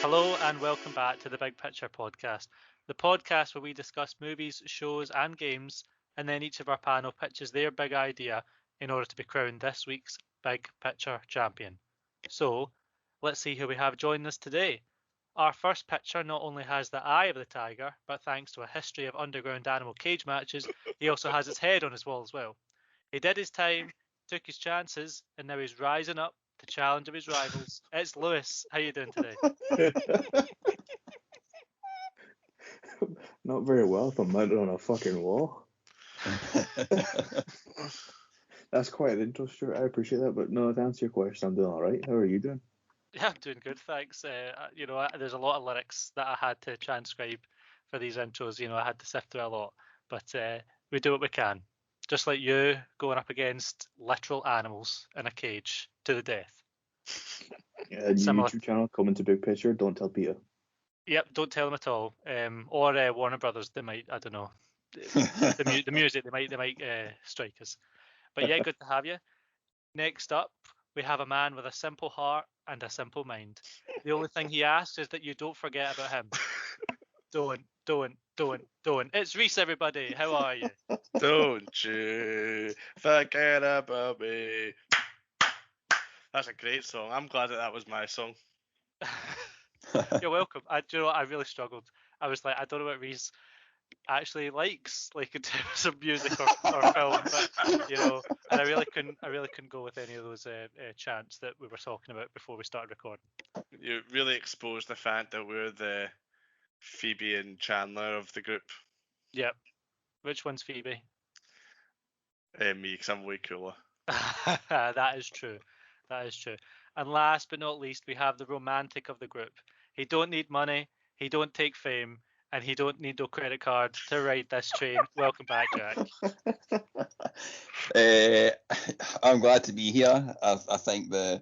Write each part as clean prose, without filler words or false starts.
Hello and welcome back to the Big Picture Podcast, the podcast where we discuss movies, shows, and games, and then each of our panel pitches their big idea in order to be crowned this week's Big Picture Champion. So, let's see who we have joining us today. Our first pitcher not only has the eye of the tiger, but thanks to a history of underground animal cage matches, he also has his head on his wall as well. He did his time, took his chances, and now he's rising up to challenge of his rivals. It's Lewis. How you doing today? Not very well if I'm mounted on a fucking wall. That's quite an intro, Stuart. I appreciate that. But no, to answer your question, I'm doing all right. How are you doing? Yeah, I'm doing good, thanks. There's a lot of lyrics that I had to transcribe for these intros. I had to sift through a lot, but we do what we can. Just like you going up against literal animals in a cage to the death. Yeah, new YouTube channel coming to Big Picture. Don't tell Peter. Yep, don't tell them at all. Or Warner Brothers, they might. I don't know. The music, they might strike us. But yeah, good to have you. Next up, we have a man with a simple heart and a simple mind. The only thing he asks is that you don't forget about him. Don't. It's Rhys, everybody. How are you? Don't you forget about me. That's a great song. I'm glad that was my song. You're welcome. Do you know what? I really struggled. I was like, I don't know what Rhys actually likes, like in terms of music or film, but and I really couldn't go with any of those chants that we were talking about before we started recording. You really exposed the fact that we're the Phoebe and Chandler of the group. Yep. Which one's Phoebe? Me, because I'm way cooler. That is true. And last but not least, we have the romantic of the group. He don't need money, he don't take fame, and he don't need no credit card to ride this train. Welcome back, Jack. I'm glad to be here. I think the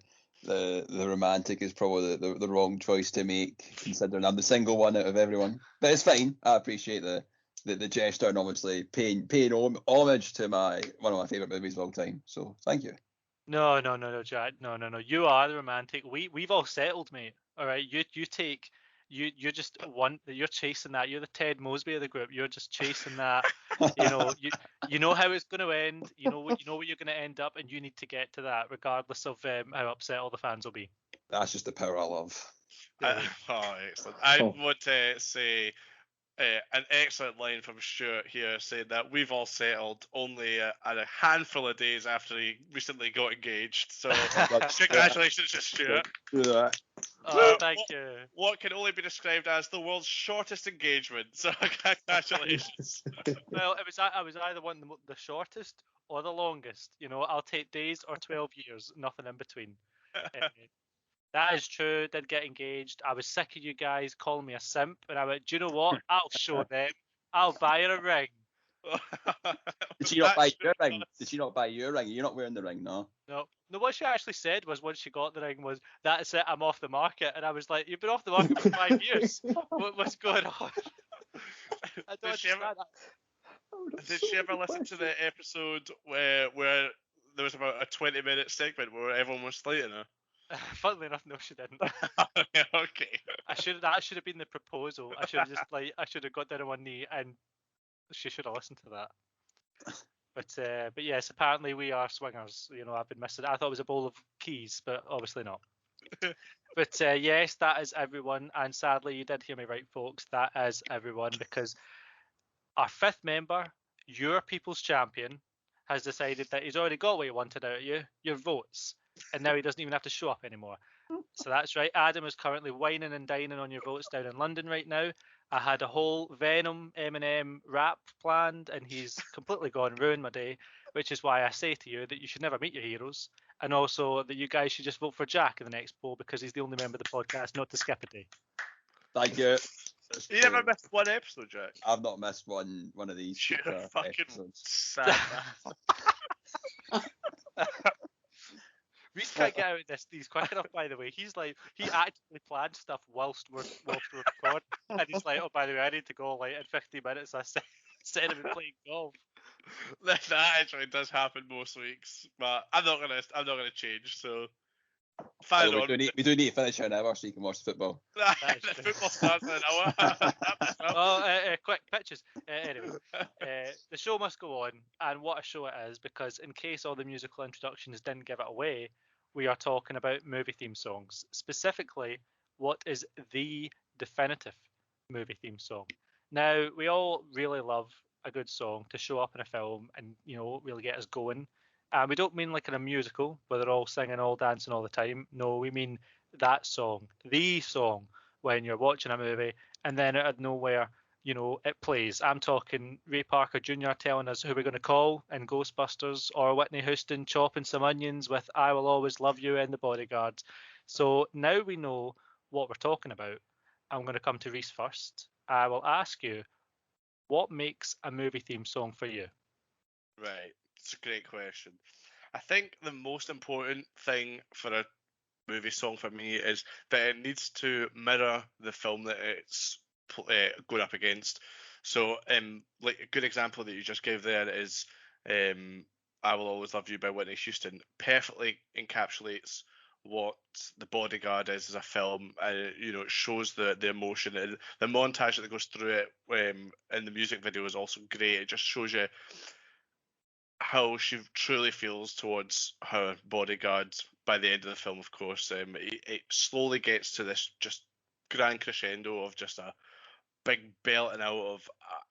romantic is probably the wrong choice to make, considering I'm the single one out of everyone. But it's fine. I appreciate the gesture and obviously paying homage to one of my favourite movies of all time. So thank you. No, Jack. No. You are the romantic. We've all settled, mate. All right. You're just one. You're chasing that. You're the Ted Mosby of the group. You're just chasing that. You know how it's going to end. You know where you're going to end up, and you need to get to that, regardless of how upset all the fans will be. That's just the power I love. Excellent. I want to say an excellent line from Stewart here, saying that we've all settled only a handful of days after he recently got engaged. So congratulations to Stewart. Thank you. What can only be described as the world's shortest engagement. So congratulations. Well, I was either one the shortest or the longest. I'll take days or 12 years, nothing in between. That is true. Did get engaged. I was sick of you guys calling me a simp, and I went, do you know what? I'll show them. I'll buy her a ring. Did she not buy your ring? Did she not buy your ring? You're not wearing the ring, no? No. What she actually said was, once she got the ring, was, that's it, I'm off the market. And I was like, you've been off the market for 5 years. What's going on? I don't understand that. Did she ever listen to the episode where there was about a 20-minute segment where everyone was slating her? Funnily enough, no, she didn't. Okay. That should have been the proposal. I should have got down on one knee and she should have listened to that. But yes, apparently we are swingers. I've been missing. I thought it was a bowl of keys, but obviously not. But yes, that is everyone. And sadly, you did hear me right, folks. That is everyone, because our fifth member, your people's champion, has decided that he's already got what he wanted out of you, your votes. And now he doesn't even have to show up anymore. So that's right. Adam is currently wining and dining on your votes down in London right now. I had a whole Venom Eminem rap planned, and he's completely gone and ruined my day, which is why I say to you that you should never meet your heroes, and also that you guys should just vote for Jack in the next poll, because he's the only member of the podcast not to skip a day. Thank you. You never missed one episode, Jack? I've not missed one of these. You're fucking sad. Rhys can't get out of these quick enough, by the way. He actively planned stuff whilst we're recording, and he's like, oh, by the way, I need to go in 15 minutes. I said I've been playing golf. That actually does happen most weeks, but I'm not gonna change. So Fire Although on. we do need to finish in an hour so you can watch the football. That is The true. football starts in an hour. Oh, quick pitches. Anyway, the show must go on, and what a show it is, because in case all the musical introductions didn't give it away, we are talking about movie theme songs. Specifically, what is the definitive movie theme song? Now, we all really love a good song to show up in a film and, really get us going. And we don't mean like in a musical where they're all singing, all dancing all the time. No, we mean that song, the song, when you're watching a movie and then out of nowhere, it plays. I'm talking Ray Parker Jr. telling us who we're going to call in Ghostbusters, or Whitney Houston chopping some onions with I Will Always Love You in The Bodyguard. So now we know what we're talking about. I'm going to come to Rhys first. I will ask you, what makes a movie theme song for you? Right, it's a great question. I think the most important thing for a movie song for me is that it needs to mirror the film that it's going up against. So, like a good example that you just gave there is "I Will Always Love You" by Whitney Houston. Perfectly encapsulates what The Bodyguard is as a film. It shows the emotion, and the montage that goes through it in the music video is also great. It just shows you how she truly feels towards her bodyguard by the end of the film. Of course, it slowly gets to this just grand crescendo of just a big belting out of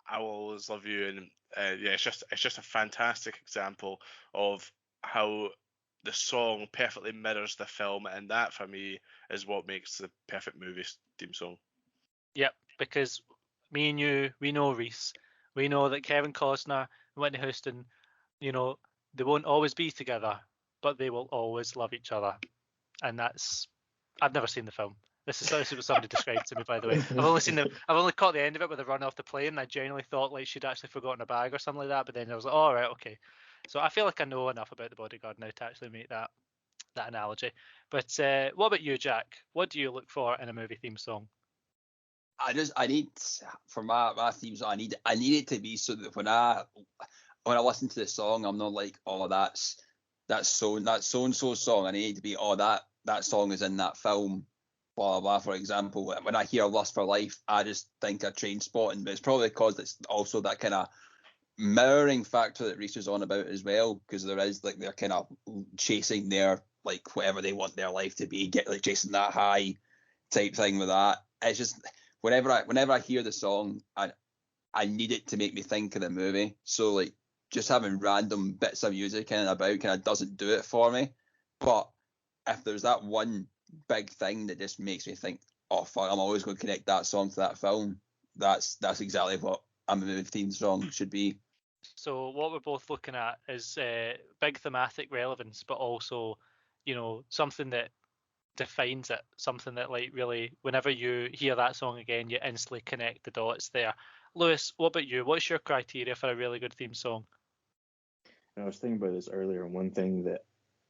"I Will Always Love You," and it's just a fantastic example of how the song perfectly mirrors the film, and that for me is what makes the perfect movie theme song. Yep, because me and you, we know Rhys. We know that Kevin Costner and Whitney Houston, they won't always be together, but they will always love each other. And I've never seen the film. This is what somebody described to me, by the way. I've only caught the end of it with the run off the plane. And I genuinely thought like she'd actually forgotten a bag or something like that. But then I was like, all right, okay. So I feel like I know enough about The Bodyguard now to actually make that analogy. But what about you, Jack? What do you look for in a movie theme song? I need for my themes. I need it to be so that when I listen to the song, I'm not like, oh, that's so and so song. I need it to be, oh, that song is in that film. Blah, blah, blah. For example, when I hear "Lust for Life," I just think of Trainspotting, but it's probably because it's also that kind of mirroring factor that Rhys is on about as well, because there is like they're kind of chasing their like whatever they want their life to be, get like chasing that high type thing with that. It's just whenever I hear the song, I need it to make me think of the movie. So like just having random bits of music in and about kind of doesn't do it for me. But if there's that one big thing that just makes me think, oh fuck, I'm always going to connect that song to that film, that's exactly what a movie theme song should be. So what we're both looking at is big thematic relevance, but also, something that defines it, something that like really, whenever you hear that song again, you instantly connect the dots there. Lewis, what about you? What's your criteria for a really good theme song? I was thinking about this earlier, and one thing that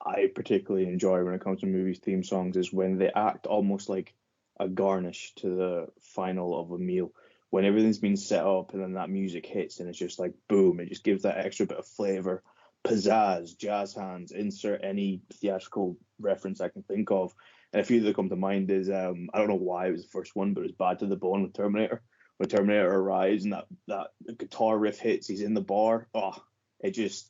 I particularly enjoy when it comes to movies theme songs is when they act almost like a garnish to the final of a meal. When everything's been set up and then that music hits and it's just like boom, it just gives that extra bit of flavor, pizzazz, jazz hands, insert any theatrical reference I can think of. And a few that come to mind is I don't know why it was the first one, but it was Bad to the Bone with Terminator. When Terminator arrives and that guitar riff hits, he's in the bar. Oh, it just,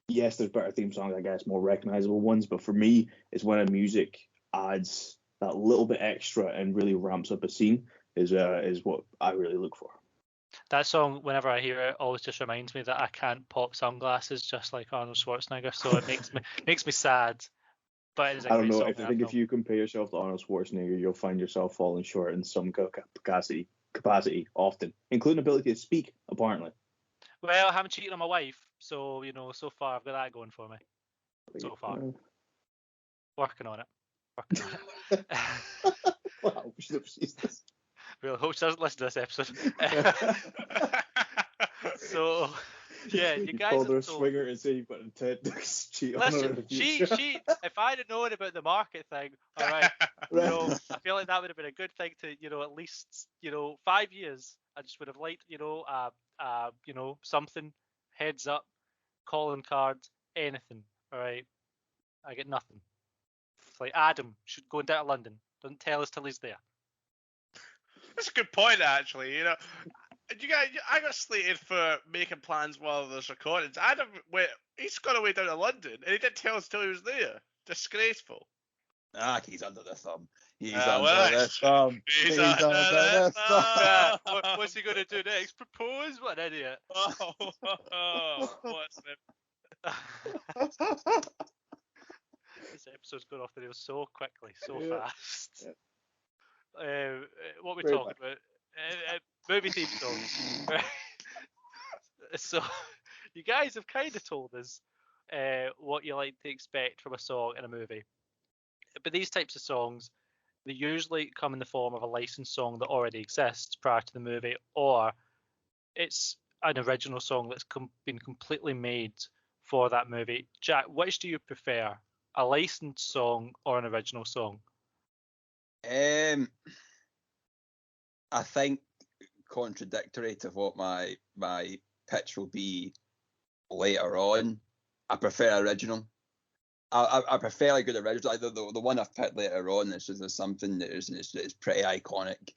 yes, there's better theme songs, I guess, more recognizable ones, but for me, it's when a music adds that little bit extra and really ramps up a scene is what I really look for. That song, whenever I hear it, always just reminds me that I can't pop sunglasses just like Arnold Schwarzenegger, so it makes me sad. But it is a I don't great know. song. I think if you compare yourself to Arnold Schwarzenegger, you'll find yourself falling short in some capacity often, including ability to speak, apparently. Well, I haven't cheated on my wife, so so far I've got that going for me. So far, working on it. Wow, we should have seen this. Really hope she doesn't listen to this episode. So, yeah, you guys called her a have told. swinger and say you've got intent to cheat on her in Listen, the she, future. if I'd have known about the market thing, all right, I feel like that would have been a good thing to, at least, 5 years. I just would have liked, something, heads up, calling card, anything, all right. I get nothing. like Adam should go down to London. Don't tell us till he's there. That's a good point, actually. You know, I got slated for making plans while there's recordings. Adam he's gone away down to London, and he didn't tell us till he was there. Disgraceful. He's under the thumb. He's He's under the thumb. What's he going to do next? Propose? What an idiot. What's This episode's going off the rails so quickly, so fast. Yeah. What we Very talking about? Movie theme songs. So, you guys have kind of told us what you like to expect from a song in a movie. But these types of songs, they usually come in the form of a licensed song that already exists prior to the movie, or it's an original song that's been completely made for that movie. Jack, which do you prefer, a licensed song or an original song? I think, contradictory to what my pitch will be later on, I prefer original. I prefer a good original. Like the one I've picked later on is something that is pretty iconic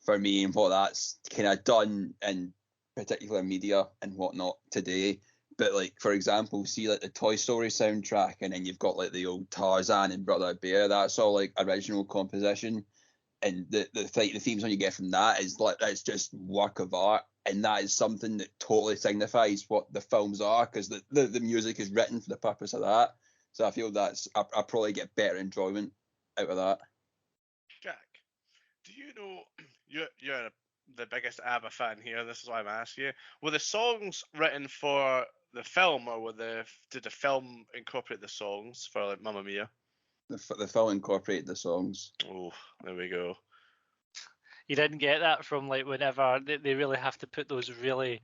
for me and what that's kind of done in particular media and whatnot today. But like, for example, see like the Toy Story soundtrack, and then you've got like the old Tarzan and Brother Bear. That's all like original composition, and the theme song you get from that is like, that's just work of art, and that is something that totally signifies what the films are, because the music is written for the purpose of that. So I feel I probably get better enjoyment out of that. Jack, do you know you're the biggest ABBA fan here? This is why I'm asking you. Were the songs written for the film, or did the film incorporate the songs for like Mamma Mia? The film incorporated the songs. Oh, there we go. You didn't get that from like whenever they really have to put those really,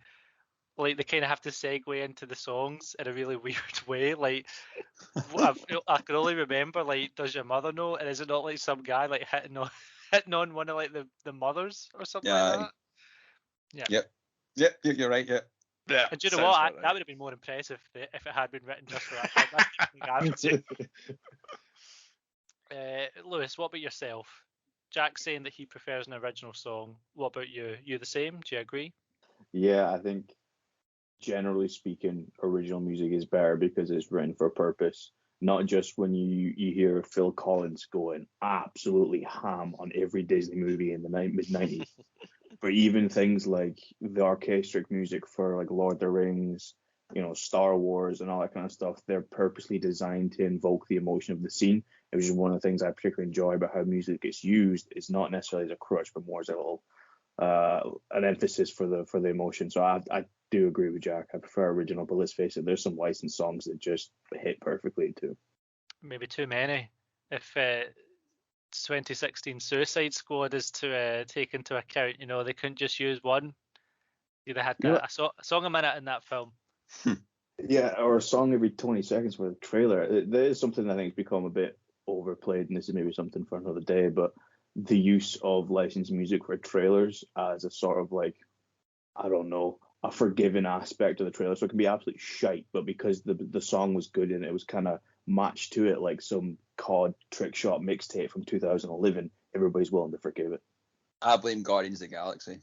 like they kind of have to segue into the songs in a really weird way. Like I can only remember like, Does Your Mother Know? And is it not like some guy like hitting on one of like the mothers or something like that? Yeah. Yep. You're right. Yeah. Yeah. And do you know what? That would have been more impressive if it had been written just for that. Lewis, what about yourself? Jack's saying that he prefers an original song. What about you? You the same? Do you agree? Yeah, I think generally speaking, original music is better because it's written for a purpose. Not just when you hear Phil Collins going absolutely ham on every Disney movie in the mid-90s, but even things like the orchestric music for like Lord of the Rings, Star Wars and all that kind of stuff, they're purposely designed to invoke the emotion of the scene. It was just one of the things I particularly enjoy about how music gets used. It's not necessarily as a crutch, but more as a little an emphasis for the emotion. So I do agree with Jack. I prefer original, but let's face it, there's some licensed songs that just hit perfectly too. Maybe too many. If 2016 Suicide Squad is to take into account, they couldn't just use one. They had a song a minute in that film. Yeah, or a song every 20 seconds for the trailer. There is something I think has become a bit overplayed, and this is maybe something for another day, but the use of licensed music for trailers as a sort of like, I don't know, a forgiven aspect of the trailer. So it can be absolutely shite, but because the song was good and it was kind of matched to it like some COD trick shot mixtape from 2011, everybody's willing to forgive it. I blame Guardians of the Galaxy.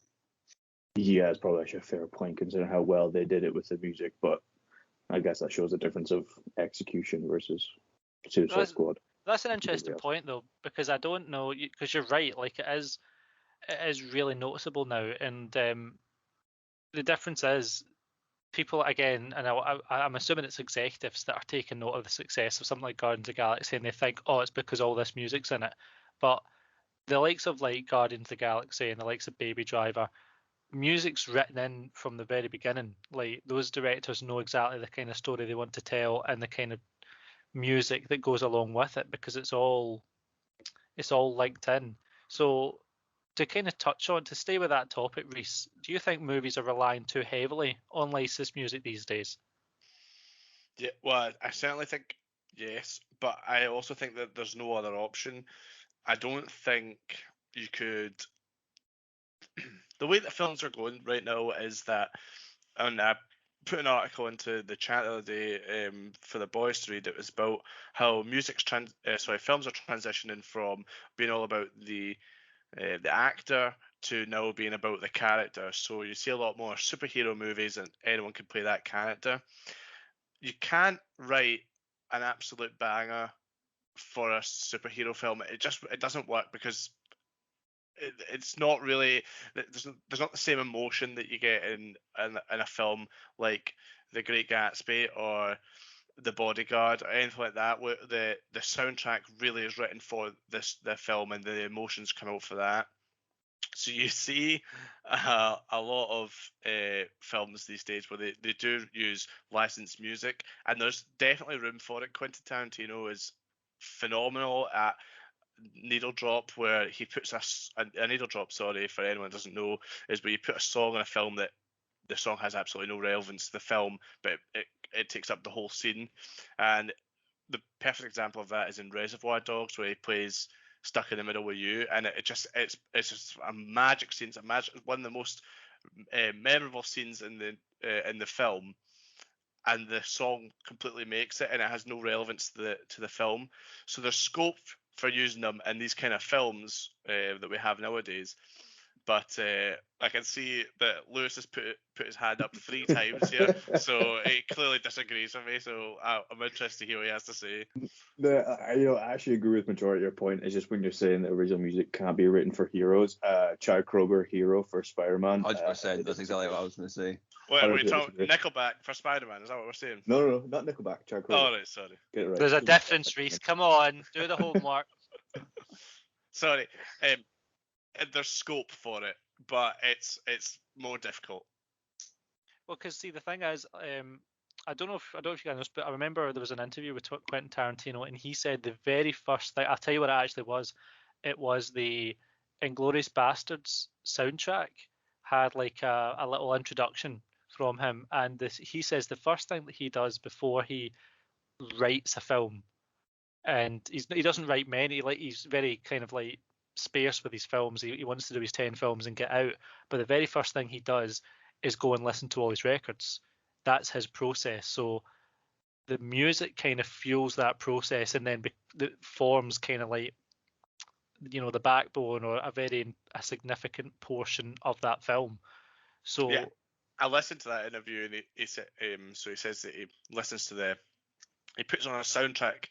Yeah, it's probably actually a fair point considering how well they did it with the music, but I guess that shows a difference of execution versus Suicide Squad. That's an interesting point though, because I don't know, because you're right, like it is really noticeable now, and the difference is people, again, and I'm assuming it's executives that are taking note of the success of something like Guardians of the Galaxy, and they think, oh, it's because all this music's in it. But the likes of like Guardians of the Galaxy and the likes of Baby Driver, music's written in from the very beginning. Like those directors know exactly the kind of story they want to tell and the kind of music that goes along with it, because it's all linked in. So to kind of to stay with that topic, Rhys, do you think movies are relying too heavily on licensed music these days? Yeah, well, I certainly think yes, but I also think that there's no other option. I don't think you could. The way that films are going right now is that, and I put an article into the chat the other day for the boys to read. It was about how films are transitioning from being all about the actor to now being about the character. So you see a lot more superhero movies, and anyone can play that character. You can't write an absolute banger for a superhero film. It doesn't work because it's not really, there's not the same emotion that you get in a film like The Great Gatsby or The Bodyguard or anything like that, where the soundtrack really is written for the film and the emotions come out for that. So you see a lot of films these days where they do use licensed music, and there's definitely room for it. Quentin Tarantino is phenomenal at needle drop, where he puts a needle drop, sorry, for anyone who doesn't know, is where you put a song in a film that the song has absolutely no relevance to the film, but it takes up the whole scene. And the perfect example of that is in Reservoir Dogs, where he plays Stuck in the Middle with You, and it's just a magic scene. It's one of the most memorable scenes in the film, and the song completely makes it, and it has no relevance to the film. So there's scope for using them in these kind of films that we have nowadays. But I can see that Lewis has put his hand up 3 times here, so he clearly disagrees with me. So I'm interested to hear what he has to say. I actually agree with majority of your point. It's just when you're saying that original music can't be written for heroes. Chad Kroeger, Hero for Spider-Man. 100%. That's exactly what I was going to say. Wait, we're talking Nickelback for Spider-Man. Is that what we're saying? No, not Nickelback. Chad Kroeger. Oh, right, sorry. Get it right. There's a difference, Rhys. Come on, do the homework. Sorry. There's scope for it, but it's more difficult. Well, because see, the thing is, I don't know if you guys know, but I remember there was an interview with Quentin Tarantino, and he said the very first thing. I'll tell you what it actually was. It was the Inglourious Basterds soundtrack had like a little introduction from him, and he says the first thing that he does before he writes a film, and he doesn't write many. Like, he's very kind of like sparse with his films. He wants to do his 10 films and get out, but the very first thing he does is go and listen to all his records. That's his process. So the music kind of fuels that process, and then it forms kind of like, the backbone or a significant portion of that film. So yeah, I listened to that interview, and he said, so he says that he puts on a soundtrack.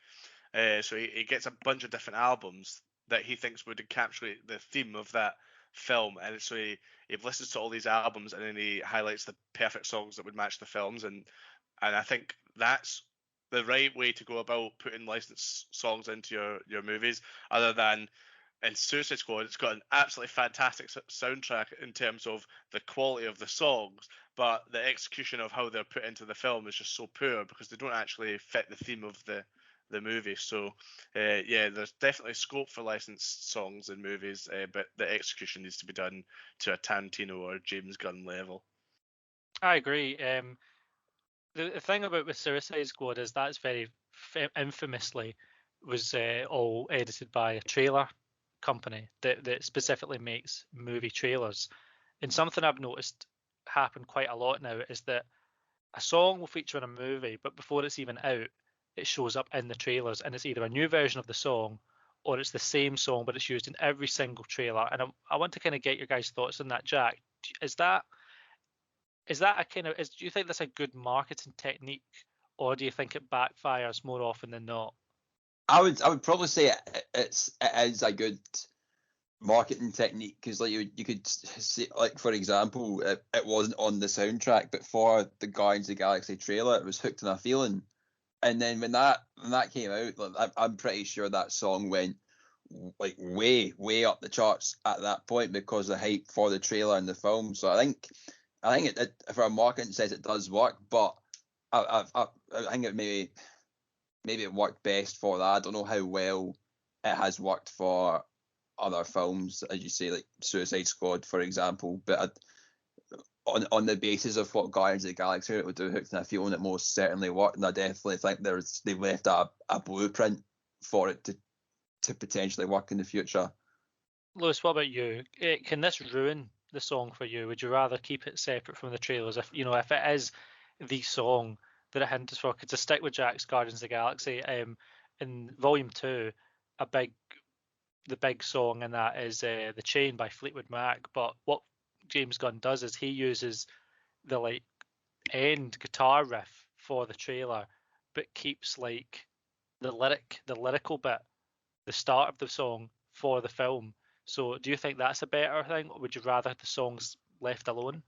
So he gets a bunch of different albums that he thinks would encapsulate the theme of that film, and so he listens to all these albums, and then he highlights the perfect songs that would match the films, and I think that's the right way to go about putting licensed songs into your movies. Other than in Suicide Squad, it's got an absolutely fantastic soundtrack in terms of the quality of the songs, but the execution of how they're put into the film is just so poor because they don't actually fit the theme of the movie. So there's definitely scope for licensed songs in movies, but the execution needs to be done to a Tarantino or James Gunn level. I agree. The thing about with Suicide Squad is that's very infamously was all edited by a trailer company that specifically makes movie trailers. And something I've noticed happen quite a lot now is that a song will feature in a movie, but before it's even out, it shows up in the trailers, and it's either a new version of the song or it's the same song, but it's used in every single trailer. And I want to kind of get your guys' thoughts on that, Jack. Is that a kind of, do you think that's a good marketing technique, or do you think it backfires more often than not? I would probably say it is a good marketing technique, because like you could say, like, for example, it wasn't on the soundtrack, but for the Guardians of the Galaxy trailer, it was Hooked on a Feeling. And then when that came out, like, I'm pretty sure that song went like way up the charts at that point because of the hype for the trailer and the film. So I think it for a marketing sense it does work, but I think it maybe it worked best for that. I don't know how well it has worked for other films, as you say, like Suicide Squad, for example. But on the basis of what Guardians of the Galaxy would do, Hooked on a Feeling, it most certainly worked, and I definitely think they've left a blueprint for it to potentially work in the future. Lewis, what about you? Can this ruin the song for you? Would you rather keep it separate from the trailers? If it is, the song that it hinders for. Because to stick with Jack's Guardians of the Galaxy, in Volume 2, the big song in that is The Chain by Fleetwood Mac. But what James Gunn does is he uses the like end guitar riff for the trailer, but keeps like the lyrical bit, the start of the song for the film. So do you think that's a better thing, or would you rather the songs left alone?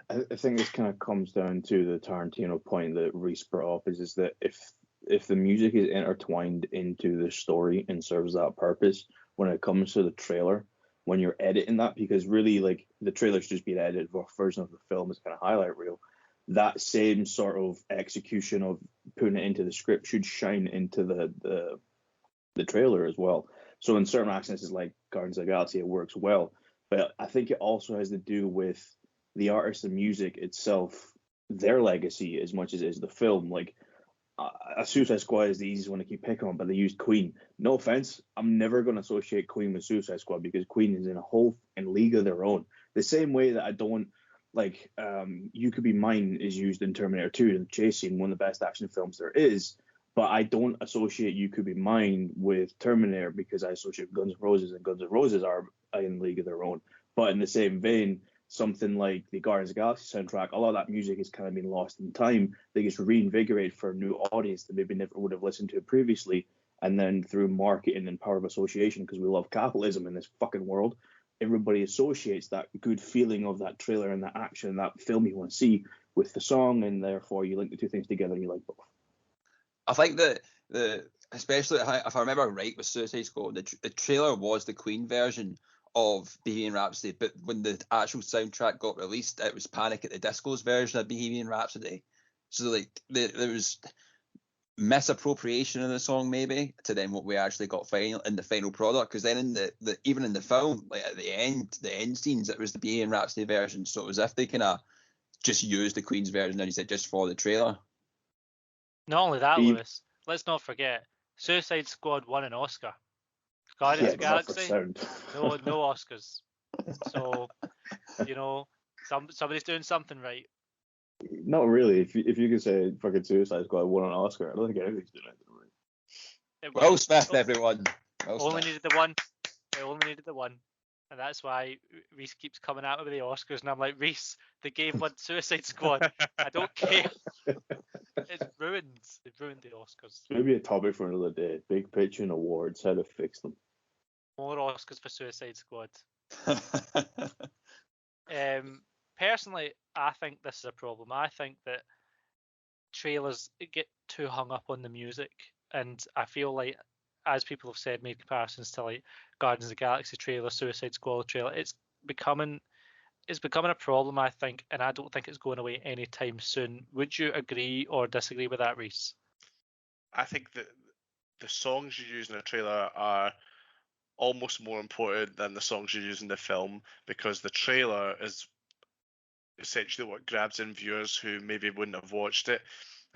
I think this kind of comes down to the Tarantino point that Rhys brought up, is that if the music is intertwined into the story and serves that purpose, when it comes to the trailer, when you're editing that, because really like the trailer's just being edited version of the film is kind of highlight reel, that same sort of execution of putting it into the script should shine into the trailer as well. So in certain accents like Guardians of the Galaxy, it works well. But I think it also has to do with the artist and music itself, their legacy as much as it is the film. Like a Suicide Squad is the easiest one to keep picking on, but they used Queen. No offense, I'm never going to associate Queen with Suicide Squad because Queen is in a whole league of their own. The same way that I don't like You Could Be Mine is used in Terminator 2, the chase scene, one of the best action films there is. But I don't associate You Could Be Mine with Terminator because I associate Guns N' Roses, and Guns N' Roses are in a league of their own. But in the same vein, something like the Guardians of the Galaxy soundtrack, a lot of that music has kind of been lost in time. They just reinvigorated for a new audience that maybe never would have listened to it previously. And then through marketing and power of association, because we love capitalism in this fucking world, everybody associates that good feeling of that trailer and that action and that film you want to see with the song, and therefore you link the two things together and you like both. I think that especially if I remember right with Suicide Squad, the trailer was the Queen version of Bohemian Rhapsody, but when the actual soundtrack got released, it was Panic at the Disco's version of Bohemian Rhapsody. So like there was misappropriation in the song maybe to then what we actually got in the final product, because then in the even in the film, like at the end scenes, it was the Bohemian Rhapsody version. So it was as if they kind of just used the Queen's version and you said just for the trailer. Not only that, Lewis, let's not forget Suicide Squad won an Oscar. Guardians of the Galaxy, no Oscars. So, somebody's doing something right. Not really. If you could say fucking Suicide Squad won an Oscar, I don't think anybody's doing it right. Will Smith, everyone. Only needed the one. They only needed the one. And that's why Rhys keeps coming at me with the Oscars, and I'm like, Rhys, the game won Suicide Squad. I don't care. It's ruined. They've ruined the Oscars. Maybe a topic for another day. Big picture and awards, how to fix them. More Oscars for Suicide Squad. Personally, I think this is a problem. I think that trailers get too hung up on the music, and I feel like, as people have said, made comparisons to like Guardians of the Galaxy trailer, Suicide Squad trailer, it's becoming a problem, I think, and I don't think it's going away anytime soon. Would you agree or disagree with that, Rhys? I think that the songs you use in a trailer are almost more important than the songs you use in the film, because the trailer is essentially what grabs in viewers who maybe wouldn't have watched it.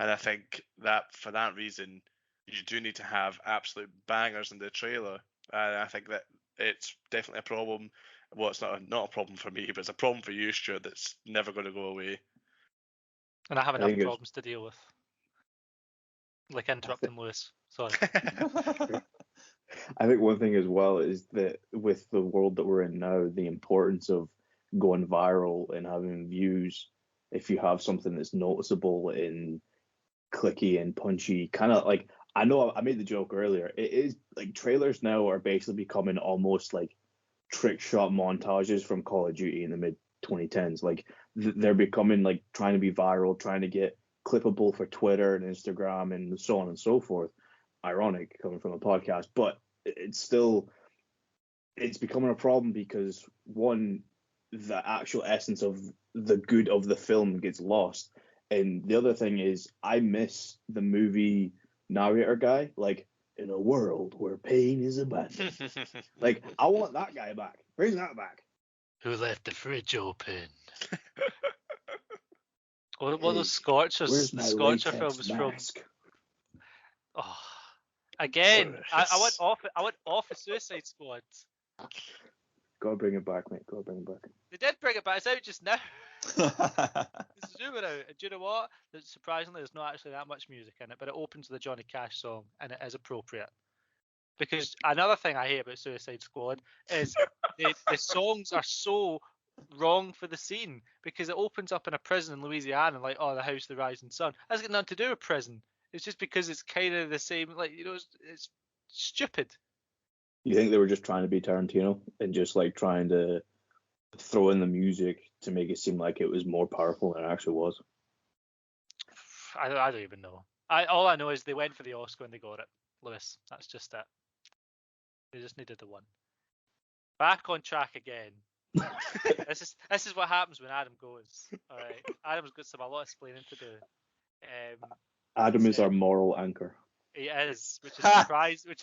And I think that for that reason, you do need to have absolute bangers in the trailer. And I think that it's definitely a problem. Well, it's not a problem for me, but it's a problem for you, Stuart, that's never going to go away. And I have enough problems to deal with. Like interrupting Lewis. Sorry. I think one thing as well is that with the world that we're in now, the importance of going viral and having views, if you have something that's noticeable and clicky and punchy, kind of like, I know I made the joke earlier, it is like trailers now are basically becoming almost like trick shot montages from Call of Duty in the mid 2010s. Like they're becoming like trying to be viral, trying to get clippable for Twitter and Instagram and so on and so forth. Ironic coming from a podcast, but it's becoming a problem because, one, the actual essence of the good of the film gets lost, and the other thing is I miss the movie narrator guy, like, in a world where pain is abandoned. Like, I want that guy back. Bring that back. Who left the fridge open? What are those Scorchers? The Scorcher films mask? From. Oh, again, I went off a Suicide Squad. Gotta bring it back, mate. Gotta bring it back. They did bring it back. It's out just now. It's zooming out. And do you know what? Surprisingly, there's not actually that much music in it, but it opens with the Johnny Cash song, and it is appropriate. Because another thing I hate about Suicide Squad is the songs are so wrong for the scene, because it opens up in a prison in Louisiana, like, oh, the house of the rising sun. That's got nothing to do with prison. It's just because it's kind of the same, like, it's stupid. You think they were just trying to be Tarantino and just like trying to throw in the music to make it seem like it was more powerful than it actually was? I don't even know. All I know is they went for the Oscar and they got it. Lewis, that's just it. They just needed the one. Back on track again. This is what happens when Adam goes. All right, Adam's got a lot of explaining to do. Adam is our moral anchor. He is, which is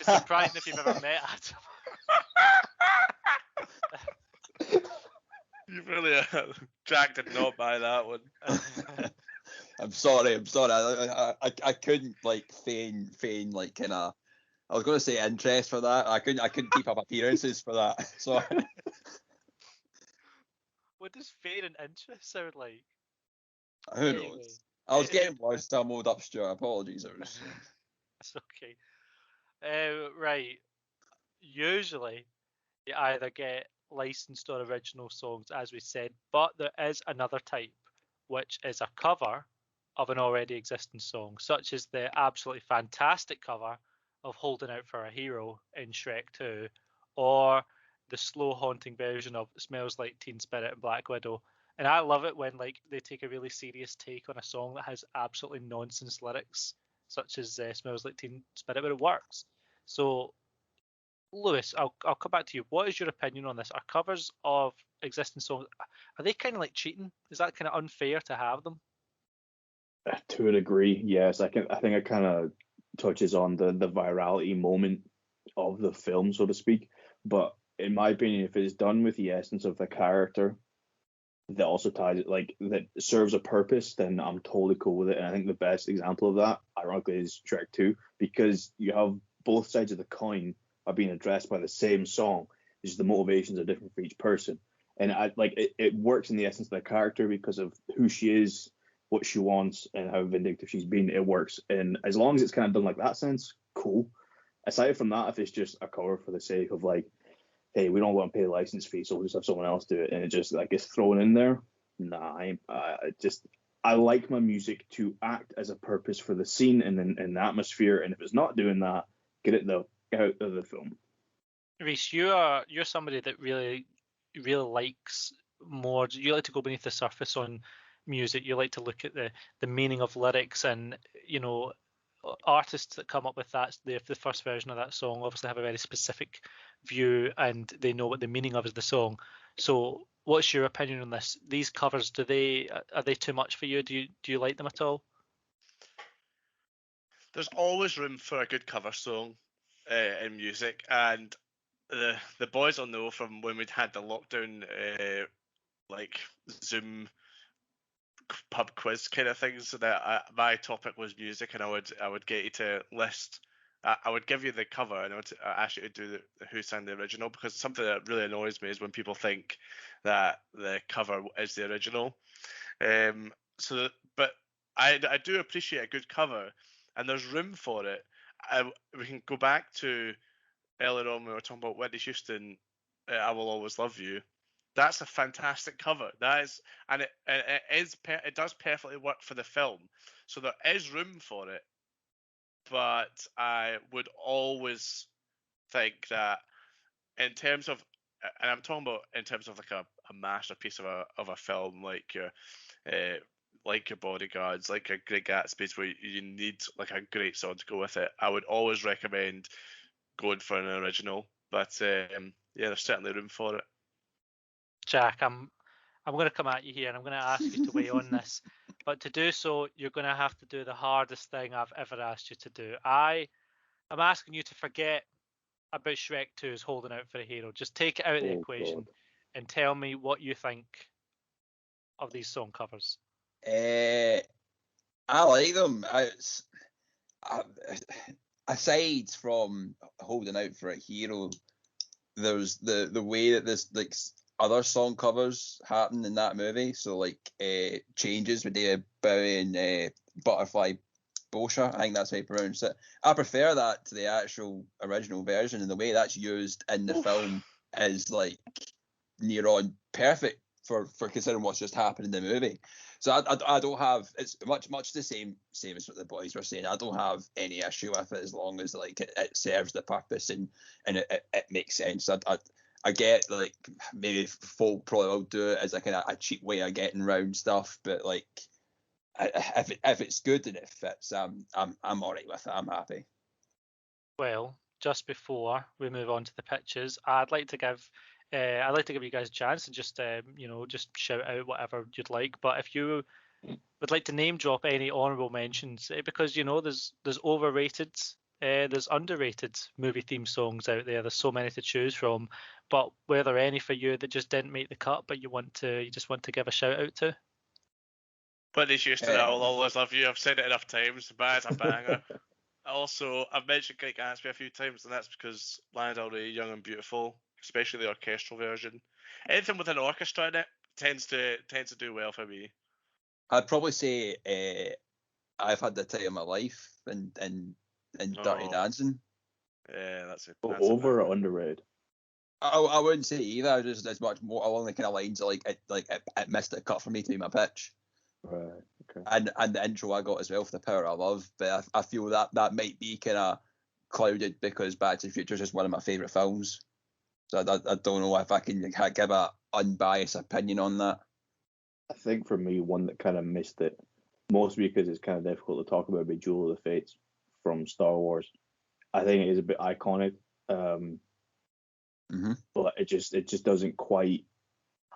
surprising if you've ever met Adam. You really Jack did not buy that one. I'm sorry. I couldn't like feign like kind of. I was going to say interest for that. I couldn't keep up appearances for that. So. What does feign and interest sound like? Who knows? I was getting worse. I moved up, Stuart. Apologies. It's okay. Right. Usually, you either get licensed or original songs, as we said, but there is another type, which is a cover of an already existing song, such as the absolutely fantastic cover of Holding Out for a Hero in Shrek 2, or the slow haunting version of Smells Like Teen Spirit in Black Widow. And I love it when like they take a really serious take on a song that has absolutely nonsense lyrics, such as Smells Like Teen Spirit, but it works. So, Lewis, I'll come back to you. What is your opinion on this? Are covers of existing songs, are they kind of like cheating? Is that kind of unfair to have them? To a degree, yes. I think it kind of touches on the virality moment of the film, so to speak. But in my opinion, if it's done with the essence of the character, that also ties it, like that serves a purpose, then I'm totally cool with it. And I think the best example of that, ironically, is Shrek 2, because you have both sides of the coin are being addressed by the same song. It's just the motivations are different for each person. And it works in the essence of the character because of who she is, what she wants, and how vindictive she's been. It works. And as long as it's kind of done like that sense, cool. Aside from that, if it's just a cover for the sake of like, hey, we don't want to pay the license fee, so we'll just have someone else do it, and it just like gets thrown in there. Nah, I like my music to act as a purpose for the scene and the atmosphere. And if it's not doing that, get it out of the film. Rhys, you're somebody that really likes more. You like to go beneath the surface on music. You like to look at the meaning of lyrics, and artists that come up with that, the first version of that song, obviously have a very specific view and they know what the meaning of is the song. So what's your opinion on this? These covers, are they too much for you? Do you like them at all? There's always room for a good cover song in music, and the boys will know from when we'd had the lockdown like Zoom pub quiz kind of things that my topic was music, and I would get you to list. I would give you the cover and I would ask you to do the who sang the original, because something that really annoys me is when people think that the cover is the original. But I do appreciate a good cover, and there's room for it. We can go back to earlier on when we were talking about Whitney Houston, "I Will Always Love You." That's a fantastic cover. That is, and it does perfectly work for the film. So there is room for it, but I would always think that in terms of, and I'm talking about in terms of like a masterpiece of a film like your Bodyguards, like a Great Gatsby, where you need like a great song to go with it. I would always recommend going for an original. But yeah, there's certainly room for it. Jack, I'm going to come at you here and I'm going to ask you to weigh on this. But to do so, you're going to have to do the hardest thing I've ever asked you to do. I'm asking you to forget about Shrek 2's Holding Out for a Hero. Just take it out of the equation and tell me what you think of these song covers. I like them. Aside from Holding Out for a Hero, there's the way that this like other song covers happen in that movie. So like Changes with David Bowie and Butterfly Bosha, I think that's how you pronounce it. I prefer that to the actual original version, and the way that's used in the film is like near on perfect for considering what's just happened in the movie. So I don't have, it's much the same as what the boys were saying. I don't have any issue with it as long as like it serves the purpose and it makes sense. I get like maybe folk probably will do it as like a cheap way of getting round stuff, but like if it's good and it fits, I'm alright with it. I'm happy. Well, just before we move on to the pitches, I'd like to give you guys a chance and just just shout out whatever you'd like. But if you would like to name drop any honourable mentions, because there's overrated, there's underrated movie theme songs out there. There's so many to choose from. But were there any for you that just didn't make the cut, but you just want to give a shout out to? Whitney's used to that. I'll always love you. I've said it enough times. Bad's a banger. Also, I've mentioned Great Gatsby a few times, and that's because Lana Del Rey, Young and Beautiful, especially the orchestral version. Anything with an orchestra in it tends to do well for me. I'd probably say I've Had the Time of My Life and Dirty Dancing. Yeah, that's it. Over or underrated? I wouldn't say either. Just as much more along the kind of lines of it missed a cut for me to be my pitch. Right. Okay. And the intro I got as well for The Power of Love, but I feel that might be kind of clouded because Back to the Future is just one of my favourite films. So I don't know if I can give an unbiased opinion on that. I think for me, one that kind of missed it, mostly because it's kind of difficult to talk about, would be Duel of the Fates from Star Wars. I think it is a bit iconic, but it just doesn't quite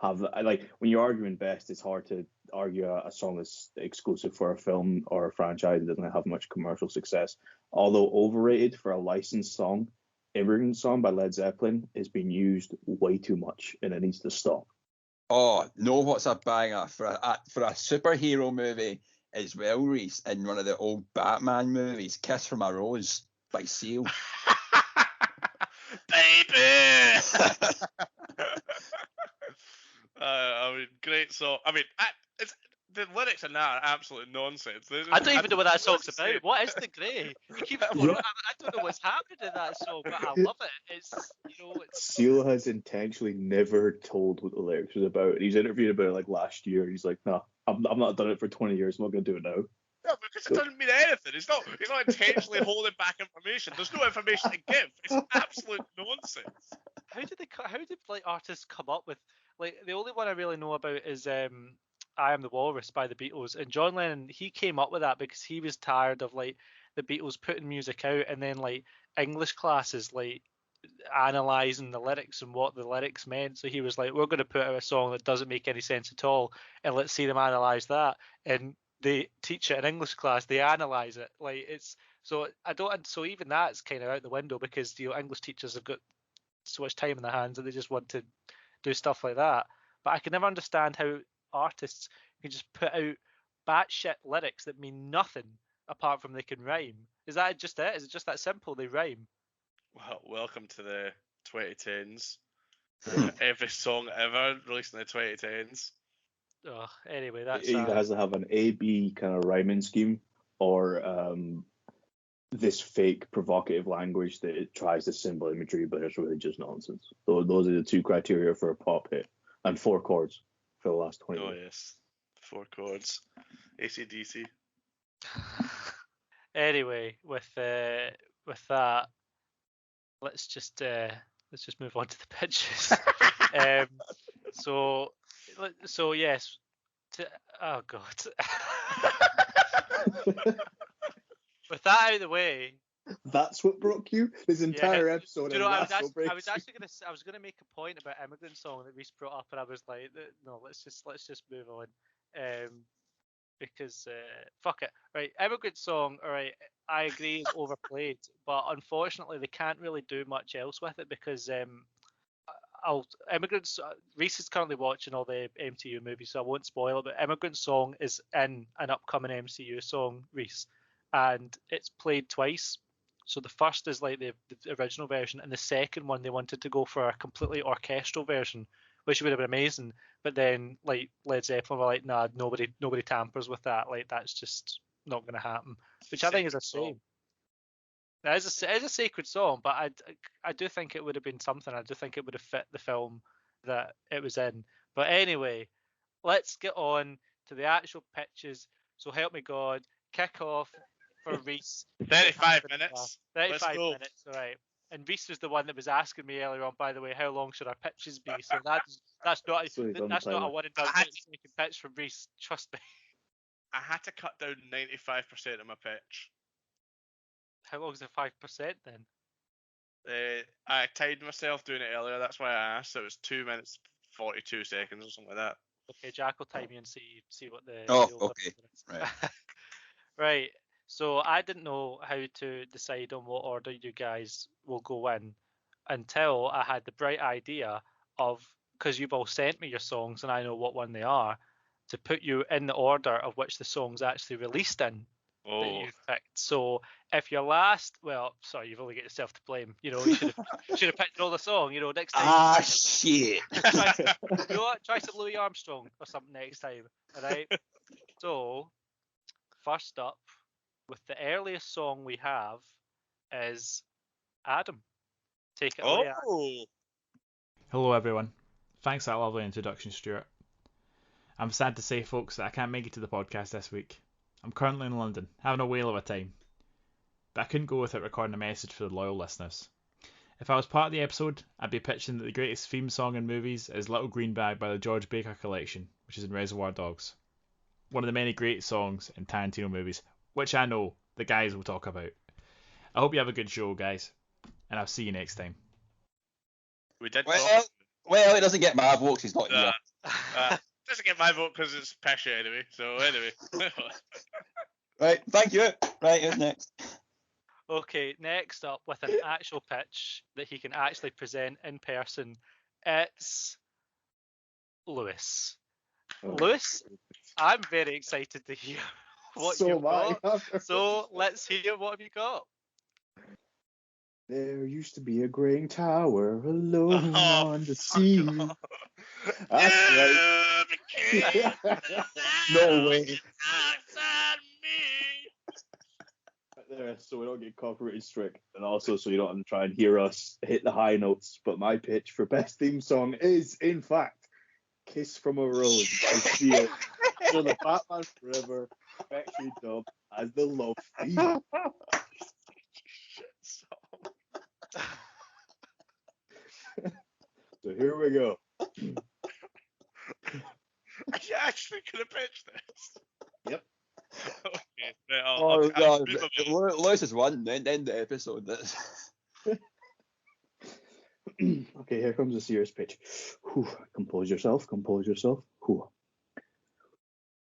have that. Like when you're arguing best, it's hard to argue a song that's exclusive for a film or a franchise that doesn't have much commercial success. Although overrated for a licensed song, Immigrant Song by Led Zeppelin is being used way too much, and it needs to stop. Oh, no, what's a banger for a superhero movie as well, Rhys, in one of the old Batman movies, Kiss from a Rose by Seal. Baby! I mean, great song. I mean, the lyrics in that are absolute nonsense. I don't even know what that song's about. What is the grey? I don't know what's happening in that song, but I love it. It's Seal has intentionally never told what the lyrics was about. He's interviewed about it like last year. He's like, no, I'm not done it for 20 years. I'm not going to do it now. No, because it doesn't mean anything. He's not intentionally holding back information. There's no information to give. It's absolute nonsense. How did like artists come up with, like, the only one I really know about is I Am the Walrus by the Beatles, and John Lennon, he came up with that because he was tired of like the Beatles putting music out and then like English classes like analysing the lyrics and what the lyrics meant. So he was like, we're going to put out a song that doesn't make any sense at all, and let's see them analyse that. And they teach it in English class, they analyse it. Like it's so even that's kind of out the window because English teachers have got so much time in their hands that they just want to do stuff like that. But I can never understand how artists can just put out batshit lyrics that mean nothing apart from they can rhyme. Is that just it? Is it just that simple? They rhyme. Well, welcome to the 2010s. Every song ever released in the 2010s. Oh, anyway, that's it either has to have an A-B kind of rhyming scheme or this fake provocative language that it tries to symbol imagery, but it's really just nonsense. So those are the two criteria for a pop hit, and 4 chords for the last 20 years. Oh yes, 4 chords. AC/DC. Anyway, with that, let's just move on to the pitches. So yes. Oh God. With that out of the way. That's what broke you. This entire episode. Do you know, I was gonna make a point about Immigrant Song that Rhys brought up, and I was like, no, let's just move on, because fuck it. Right, Immigrant Song. All right, I agree, it's overplayed, but unfortunately they can't really do much else with it because Rhys is currently watching all the MCU movies, so I won't spoil it, but Immigrant Song is in an upcoming MCU song, Rhys, and it's played twice. So the first is like the original version, and the second one they wanted to go for a completely orchestral version, which would have been amazing. But then like Led Zeppelin were like, nah, nobody tampers with that. Like that's just not going to happen, which I think is a shame. It is a sacred song, but I do think it would have been something. I do think it would have fit the film that it was in. But anyway, let's get on to the actual pitches. So help me God, kick off for Rhys. 35 minutes. 35 minutes, all right. And Rhys was the one that was asking me earlier on, by the way, how long should our pitches be? So that's not a 1 and done second pitch from Rhys. Trust me. I had to cut down 95% of my pitch. How long is the 5% then? I timed myself doing it earlier. That's why I asked. So it was 2 minutes 42 seconds or something like that. Okay, Jack will time you and see what the. Okay. Right. Right. So I didn't know how to decide on what order you guys will go in until I had the bright idea of, because you've all sent me your songs and I know what one they are, to put you in the order of which the song's actually released in. That you've picked. So if your last, sorry, you've only got yourself to blame. You know, you should have picked another song. You know, next time. Shit. You know what? Try some Louis Armstrong or something next time. All right. So first up, with the earliest song we have, is Adam. Take it away. Adam. Hello everyone. Thanks for that lovely introduction, Stewart. I'm sad to say, folks, that I can't make it to the podcast this week. I'm currently in London, having a whale of a time. But I couldn't go without recording a message for the loyal listeners. If I was part of the episode, I'd be pitching that the greatest theme song in movies is Little Green Bag by the George Baker Collection, which is in Reservoir Dogs. One of the many great songs in Tarantino movies, which I know the guys will talk about. I hope you have a good show, guys, and I'll see you next time. We did. Well, it doesn't get my vote because he's not here. Doesn't get my vote because it's Pesha anyway. So anyway. Right, thank you. Right, who's next? Okay, next up with an actual pitch that he can actually present in person, it's Lewis. Lewis, I'm very excited to hear what you've got. So let's hear what have you got. There used to be a graying tower alone on the sea. That's right. No way. There, so we don't get copyrighted strike, and also so you don't have to try and hear us hit the high notes. But my pitch for best theme song is, in fact, "Kiss from a Rose" by Stewart. So the Batman Forever factory dub as the love theme. So here we go. Are you actually gonna pitch this? Yep. Okay. God. Lewis has won. End the episode. Okay, here comes a serious pitch. Compose yourself.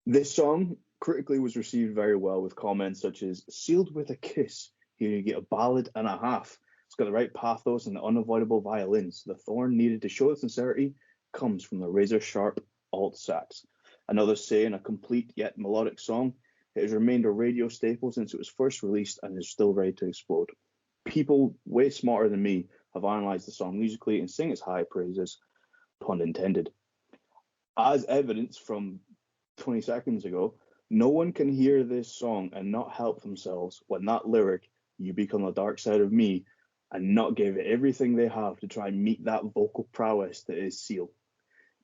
This song critically was received very well, with comments such as "sealed with a kiss. Here you get a ballad and a half. It's got the right pathos and the unavoidable violins. The thorn needed to show its sincerity comes from the razor-sharp alt sax." Another saying, a complete yet melodic song. It has remained a radio staple since it was first released and is still ready to explode. People way smarter than me have analysed the song musically and sing its high praises, pun intended. As evidence from 20 seconds ago, no one can hear this song and not help themselves when that lyric, "You become the dark side of me," and not give it everything they have to try and meet that vocal prowess that is Seal.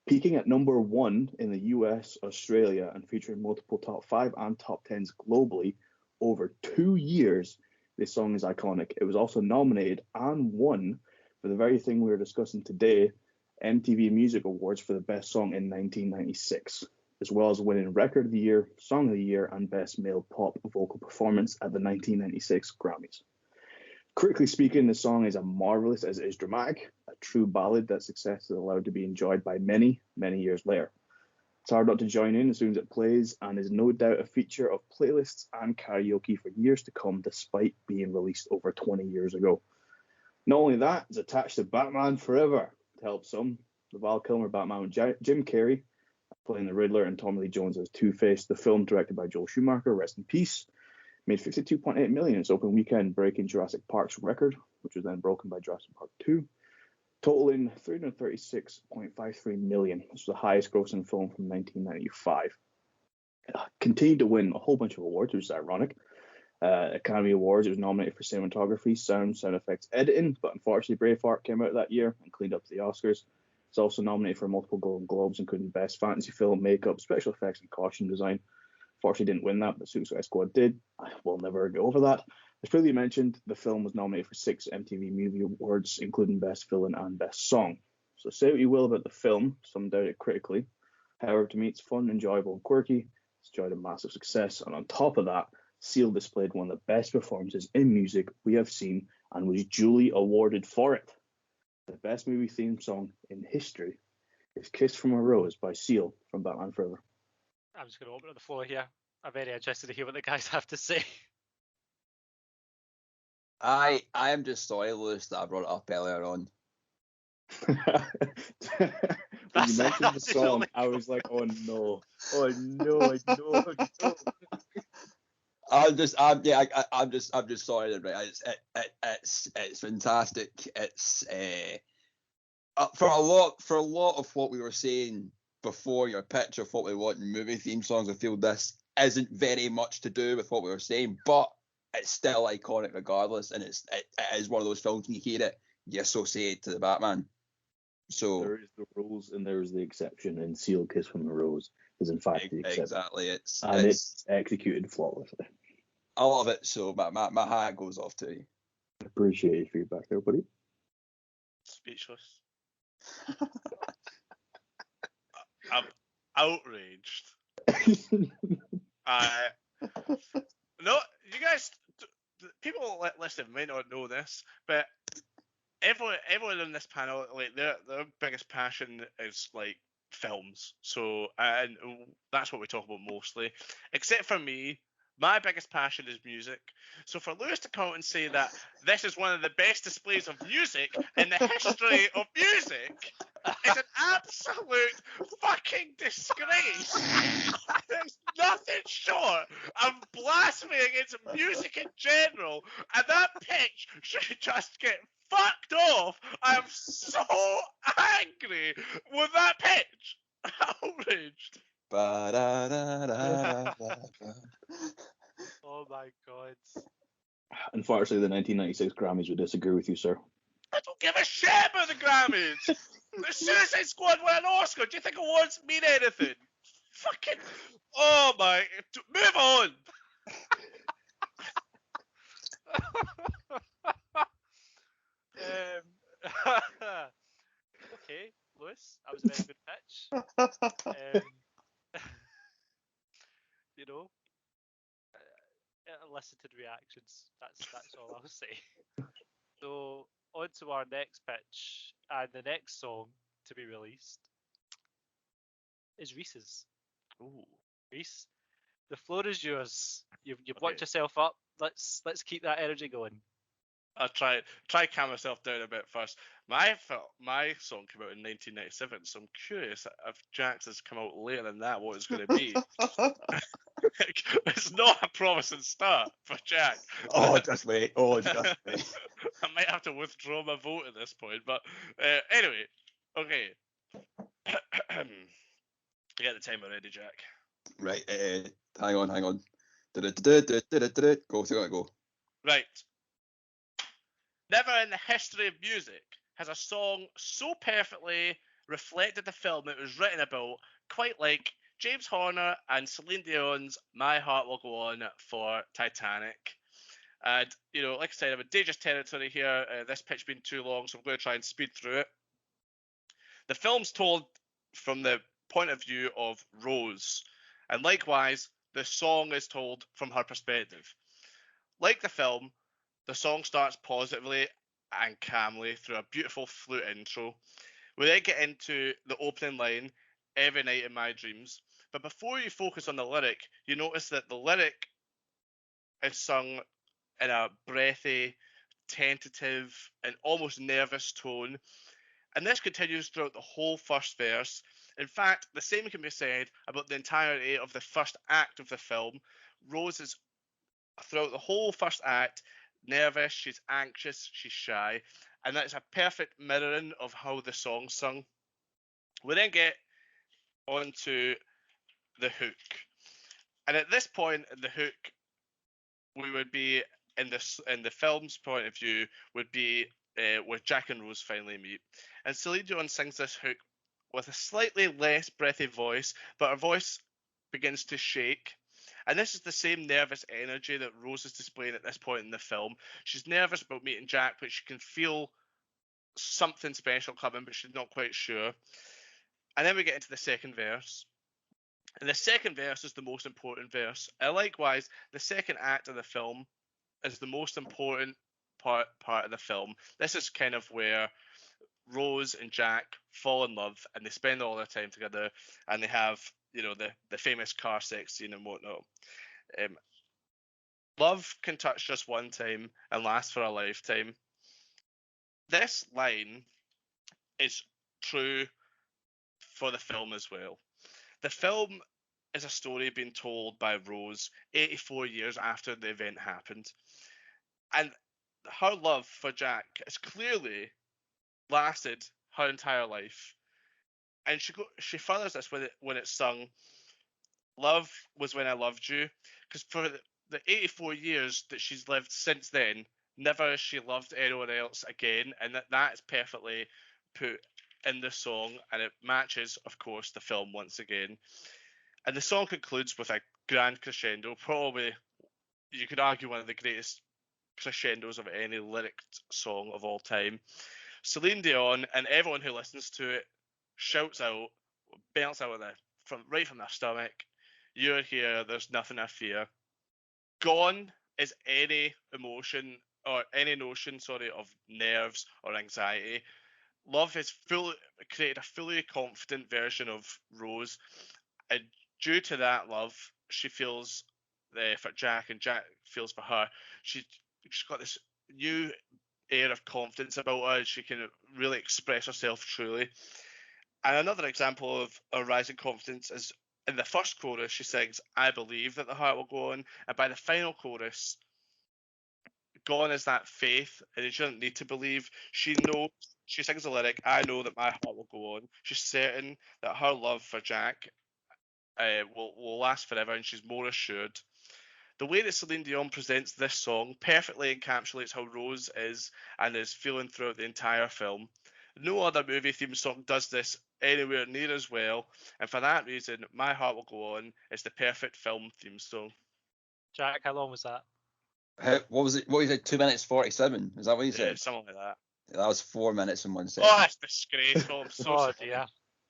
Peaking at number 1 in the US, Australia, and featuring multiple top 5 and top 10s globally over 2 years, this song is iconic. It was also nominated and won for the very thing we were discussing today, MTV Music Awards, for the best song in 1996, as well as winning Record of the Year, Song of the Year, and Best Male Pop Vocal Performance at the 1996 Grammys. Critically speaking, the song is as marvelous as it is dramatic, a true ballad that success is allowed to be enjoyed by many, many years later. It's hard not to join in as soon as it plays, and is no doubt a feature of playlists and karaoke for years to come, despite being released over 20 years ago. Not only that, it's attached to Batman Forever to help some. The Val Kilmer Batman with Jim Carrey playing the Riddler, and Tommy Lee Jones as Two-Face. The film, directed by Joel Schumacher, rest in peace, made $52.8 million in its opening weekend, breaking Jurassic Park's record, which was then broken by Jurassic Park 2. totaling 336.53 million. This was the highest grossing film from 1995. It continued to win a whole bunch of awards, which is ironic. Academy Awards, it was nominated for cinematography, sound effects, editing, but unfortunately Braveheart came out that year and cleaned up the Oscars. It's also nominated for multiple Golden Globes, including Best Fantasy Film, Makeup, Special Effects, and Costume Design. Fortunately, didn't win that, but Suicide Squad did. We'll never get over that. As previously mentioned, the film was nominated for 6 MTV Movie Awards, including Best Villain and Best Song. So say what you will about the film, some doubt it critically. However, to me, it's fun, enjoyable, and quirky. It's enjoyed a massive success, and on top of that, Seal displayed one of the best performances in music we have seen and was duly awarded for it. The best movie theme song in history is Kiss from a Rose by Seal from Batman Forever. I'm just going to open up the floor here. I'm very interested to hear what the guys have to say. I am just sorry, Lewis, that I brought it up earlier on. When you mentioned the song, I was like, oh no, no. I'm just sorry, right? It's fantastic. It's for a lot of what we were saying before, your pitch of what we want in movie theme songs. I feel this isn't very much to do with what we were saying, but it's still iconic regardless, and it is one of those films when you hear it, you associate to the Batman. So there is the rules and there is the exception, and Seal Kiss from a Rose is in fact the exception. Exactly, it's executed flawlessly. I love it, so my hat goes off to you. Appreciate your feedback there, buddy. Speechless. I'm outraged. No, you guys, people listening may not know this, but everyone in this panel, like their biggest passion is like films. So, and that's what we talk about mostly. Except for me, my biggest passion is music. So for Lewis to come out and say that this is one of the best displays of music in the history of music is an absolute fucking disgrace. There's nothing short of blasphemy against music in general, and that pitch should just get fucked off. I am so angry with that pitch. Outraged. Oh my god. Unfortunately, the 1996 Grammys would disagree with you, sir. I don't give a shit about the Grammys. The Suicide Squad won an Oscar. Do you think awards mean anything? Fucking. Oh my. Move on. Okay, Lewis, that was a very good pitch. You know, elicited reactions. That's all I'll say. So on to our next pitch, and the next song to be released is Rhys's. Ooh. Rhys, the floor is yours. You've worked yourself up. Let's keep that energy going. I'll try calm myself down a bit first. My song came out in 1997, so I'm curious if Jack's has come out later than that, what it's going to be. It's not a promising start for Jack. Just wait. I might have to withdraw my vote at this point, but anyway, okay. Get the timer ready, Jack. Right, hang on. Go. Right. Never in the history of music has a song so perfectly reflected the film it was written about, quite like James Horner and Celine Dion's My Heart Will Go On for Titanic. And, you know, like I said, I'm in dangerous territory here. This pitch being too long, so I'm going to try and speed through it. The film's told from the point of view of Rose, and likewise, the song is told from her perspective. Like the film, the song starts positively and calmly through a beautiful flute intro. We then get into the opening line, "Every night in my dreams." But before you focus on the lyric, you notice that the lyric is sung in a breathy, tentative, and almost nervous tone. And this continues throughout the whole first verse. In fact, the same can be said about the entirety of the first act of the film. Rose is, throughout the whole first act, nervous, she's anxious, she's shy. and that's a perfect mirroring of how the song's sung. We then get onto the hook, and at this point in the hook, we would be in the film's point of view would be with Jack and Rose finally meet, and Celine Dion sings this hook with a slightly less breathy voice, but her voice begins to shake. And this is the same nervous energy that Rose is displaying at this point in the film. She's nervous about meeting Jack, but she can feel something special coming, but she's not quite sure. And then we get into the second verse. And the second verse is the most important verse. And likewise, the second act of the film is the most important part of the film. This is kind of where Rose and Jack fall in love, and they spend all their time together, and they have, the famous car sex scene and whatnot. Love can touch just one time and last for a lifetime. This line is true for the film as well. The film is a story being told by Rose 84 years after the event happened. And her love for Jack has clearly lasted her entire life. And she furthers this when it's sung, "Love was when I loved you," because for the 84 years that she's lived since then, never has she loved anyone else again, and that is perfectly put in the song, and it matches, of course, the film once again. And the song concludes with a grand crescendo, probably, you could argue, one of the greatest crescendos of any lyric song of all time. Celine Dion and everyone who listens to it shouts out, belts out right from their stomach, "You're here, there's nothing I fear." Gone is any emotion or any notion, of nerves or anxiety. Love has created a fully confident version of Rose, and due to that love, she feels for Jack, and Jack feels for her. She's got this new air of confidence about her. She can really express herself truly. And another example of a rising confidence is in the first chorus, she sings, "I believe that the heart will go on." And by the final chorus, gone is that faith, and she doesn't need to believe. She sings the lyric, "I know that my heart will go on." She's certain that her love for Jack will last forever, and she's more assured. The way that Celine Dion presents this song perfectly encapsulates how Rose is and is feeling throughout the entire film. No other movie theme song does this anywhere near as well, and for that reason, "My Heart Will Go On" is the perfect film theme song. Jack, how long was that? What was it? What was it? 2 minutes 47. Is that what you said? Yeah, something like that. That was 4 minutes and 1 second. Oh, that's disgraceful. I'm so sorry. Dear.